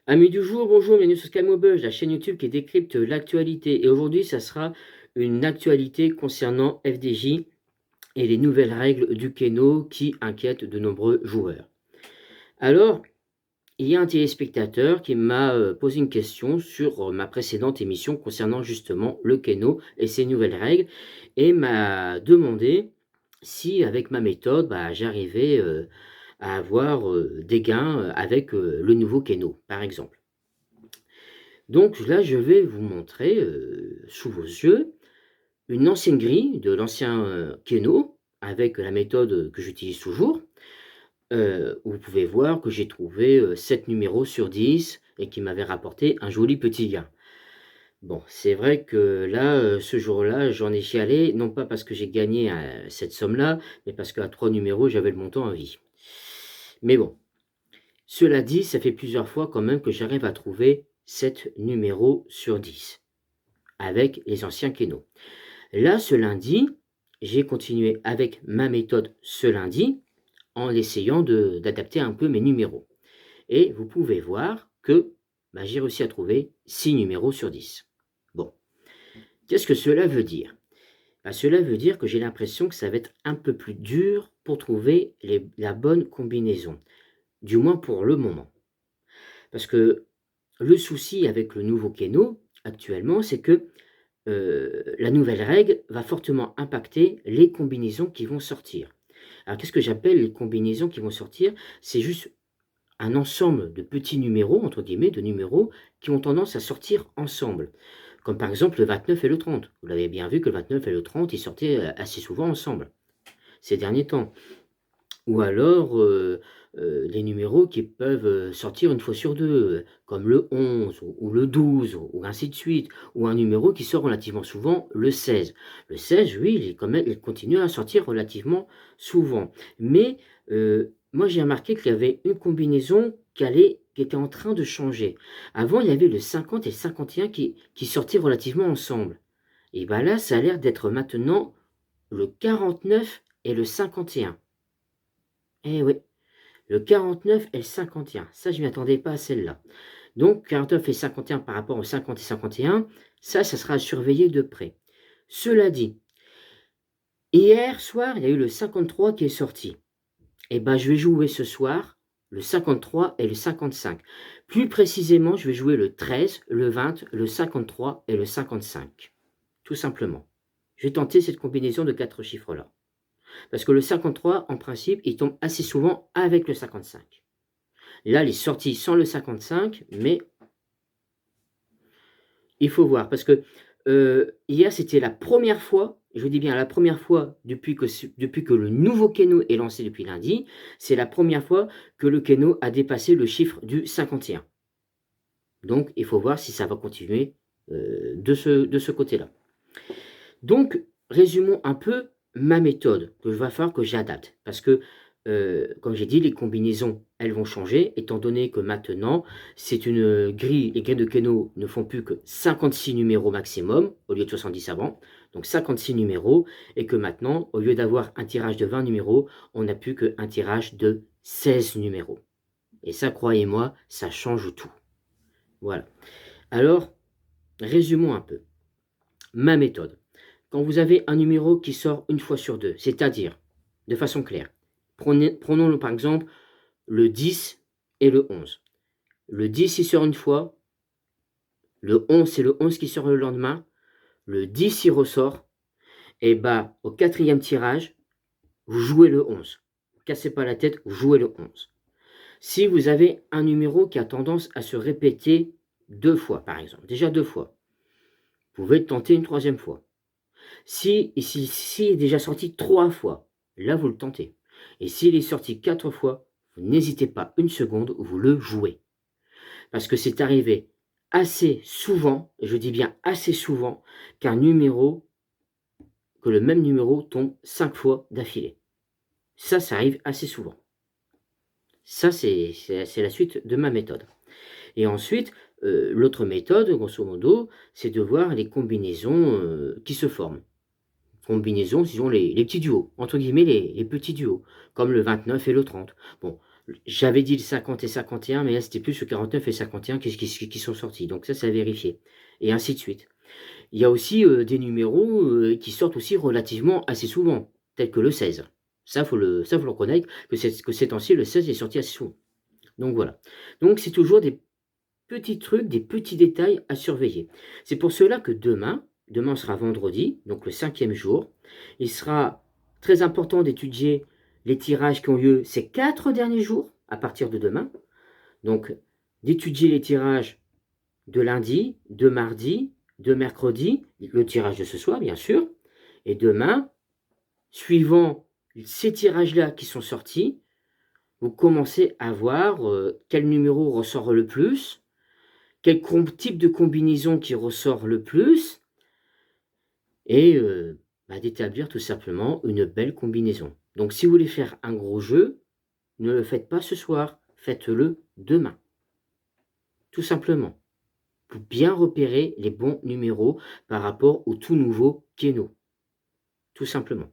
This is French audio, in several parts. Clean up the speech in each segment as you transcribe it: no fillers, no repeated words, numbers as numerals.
Amis du jour, bonjour, bienvenue sur Scamobuzz, la chaîne YouTube qui décrypte l'actualité. Et aujourd'hui, ça sera une actualité concernant FDJ et les nouvelles règles du Keno qui inquiètent de nombreux joueurs. Alors, il y a un téléspectateur qui m'a posé une question sur ma précédente émission concernant justement le Keno et ses nouvelles règles et m'a demandé si avec ma méthode, j'arrivais à avoir des gains avec le nouveau Keno, par exemple. Donc là, je vais vous montrer, sous vos yeux, une ancienne grille de l'ancien, Keno avec la méthode que j'utilise toujours, où vous pouvez voir que j'ai trouvé, 7 numéros sur 10 et qui m'avait rapporté un joli petit gain. Bon, c'est vrai que là, ce jour-là, j'en ai chialé, non pas parce que j'ai gagné, cette somme-là, mais parce qu'à 3 numéros, j'avais le montant à vie. Mais bon, cela dit, ça fait plusieurs fois quand même que j'arrive à trouver 7 numéros sur 10 avec les anciens Keno. Là, ce lundi, j'ai continué avec ma méthode ce lundi en essayant d'adapter un peu mes numéros. Et vous pouvez voir que j'ai réussi à trouver 6 numéros sur 10. Bon, qu'est-ce que cela veut dire? Cela veut dire que j'ai l'impression que ça va être un peu plus dur pour trouver la bonne combinaison, du moins pour le moment. Parce que le souci avec le nouveau Keno, actuellement, c'est que la nouvelle règle va fortement impacter les combinaisons qui vont sortir. Alors qu'est-ce que j'appelle les combinaisons qui vont sortir? C'est juste un ensemble de petits numéros, entre guillemets, de numéros qui ont tendance à sortir ensemble. Comme par exemple le 29 et le 30. Vous l'avez bien vu que le 29 et le 30, ils sortaient assez souvent ensemble ces derniers temps. Ou alors, les numéros qui peuvent, sortir une fois sur 2, comme le 11 ou le 12 ou ainsi de suite, ou un numéro qui sort relativement souvent, le 16. Le 16, oui, il continue à sortir relativement souvent. Mais, moi j'ai remarqué qu'il y avait une combinaison qui était en train de changer. Avant, il y avait le 50 et le 51 qui sortaient relativement ensemble. Et là, ça a l'air d'être maintenant le 49 et le 51. Eh oui, le 49 et le 51, ça je ne m'y attendais pas à celle-là. Donc 49 et 51 par rapport au 50 et 51, ça sera à surveiller de près. Cela dit, hier soir, il y a eu le 53 qui est sorti. Je vais jouer ce soir le 53 et le 55. Plus précisément, je vais jouer le 13, le 20, le 53 et le 55. Tout simplement. Je vais tenter cette combinaison de 4 chiffres-là. Parce que le 53, en principe, il tombe assez souvent avec le 55. Là, il est sorti sans le 55, mais il faut voir. Parce que hier, c'était la première fois, je vous dis bien la première fois depuis que le nouveau Keno est lancé depuis lundi, c'est la première fois que le Keno a dépassé le chiffre du 51. Donc, il faut voir si ça va continuer de ce côté-là. Donc, résumons un peu ma méthode que je vais falloir que j'adapte. Parce que, comme j'ai dit, les combinaisons, elles vont changer, étant donné que maintenant, c'est une grille, les grilles de Keno ne font plus que 56 numéros maximum, au lieu de 70 avant, donc 56 numéros, et que maintenant, au lieu d'avoir un tirage de 20 numéros, on n'a plus qu'un tirage de 16 numéros. Et ça, croyez-moi, ça change tout. Voilà. Alors, résumons un peu. Ma méthode. Quand vous avez un numéro qui sort une fois sur deux, c'est-à-dire, de façon claire, prenons par exemple le 10 et le 11. Le 10 il sort une fois, le 11 c'est le 11 qui sort le lendemain, le 10 il ressort, et au quatrième tirage, vous jouez le 11. Vous cassez pas la tête, vous jouez le 11. Si vous avez un numéro qui a tendance à se répéter deux fois, par exemple, déjà deux fois, vous pouvez tenter une troisième fois. Si est déjà sorti 3 fois, là vous le tentez. Et s'il est sorti 4 fois, vous n'hésitez pas une seconde, vous le jouez. Parce que c'est arrivé assez souvent, et je dis bien assez souvent, que le même numéro tombe 5 fois d'affilée. Ça arrive assez souvent. Ça, c'est la suite de ma méthode. Et ensuite, l'autre méthode, grosso modo, c'est de voir les combinaisons qui se forment. Combinaisons, disons les petits duos, entre guillemets les petits duos, comme le 29 et le 30. Bon, J'avais dit le 50 et 51, mais là, c'était plus le 49 et 51 qui sont sortis. Donc ça, c'est à vérifier. Et ainsi de suite. Il y a aussi des numéros qui sortent aussi relativement assez souvent, tels que le 16. Ça, faut le reconnaître, que ces temps-ci, le 16 est sorti assez souvent. Donc voilà. Donc c'est toujours des petits trucs, des petits détails à surveiller. C'est pour cela que demain sera vendredi, donc le 5e jour, il sera très important d'étudier les tirages qui ont lieu ces 4 derniers jours, à partir de demain. Donc d'étudier les tirages de lundi, de mardi, de mercredi, le tirage de ce soir bien sûr, et demain, suivant ces tirages-là qui sont sortis, vous commencez à voir quel numéro ressort le plus, quel type de combinaison qui ressort le plus, et d'établir tout simplement une belle combinaison. Donc si vous voulez faire un gros jeu, ne le faites pas ce soir, faites-le demain. Tout simplement. Pour bien repérer les bons numéros par rapport au tout nouveau Keno. Tout simplement.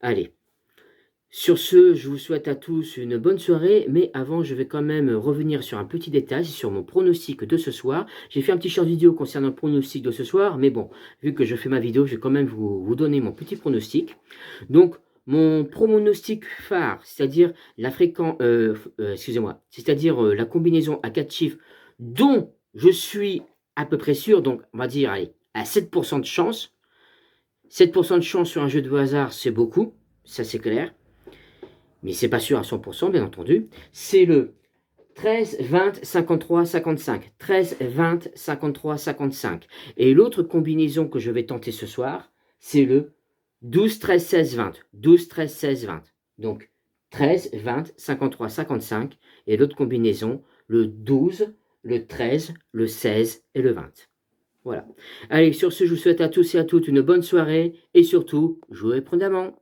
Allez. Sur ce, je vous souhaite à tous une bonne soirée, mais avant, je vais quand même revenir sur un petit détail, sur mon pronostic de ce soir. J'ai fait un petit short vidéo concernant le pronostic de ce soir, mais bon, vu que je fais ma vidéo, je vais quand même vous donner mon petit pronostic. Donc, mon pronostic phare, c'est-à-dire la fréquence, c'est-à-dire la combinaison à 4 chiffres dont je suis à peu près sûr, donc on va dire allez, à 7% de chance. 7% de chance sur un jeu de hasard, c'est beaucoup, ça c'est clair. Mais c'est pas sûr à 100%, bien entendu. C'est le 13, 20, 53, 55. 13, 20, 53, 55. Et l'autre combinaison que je vais tenter ce soir, c'est le 12, 13, 16, 20. 12, 13, 16, 20. Donc 13, 20, 53, 55. Et l'autre combinaison, le 12, le 13, le 16 et le 20. Voilà. Allez, sur ce, je vous souhaite à tous et à toutes une bonne soirée. Et surtout, jouez prudemment.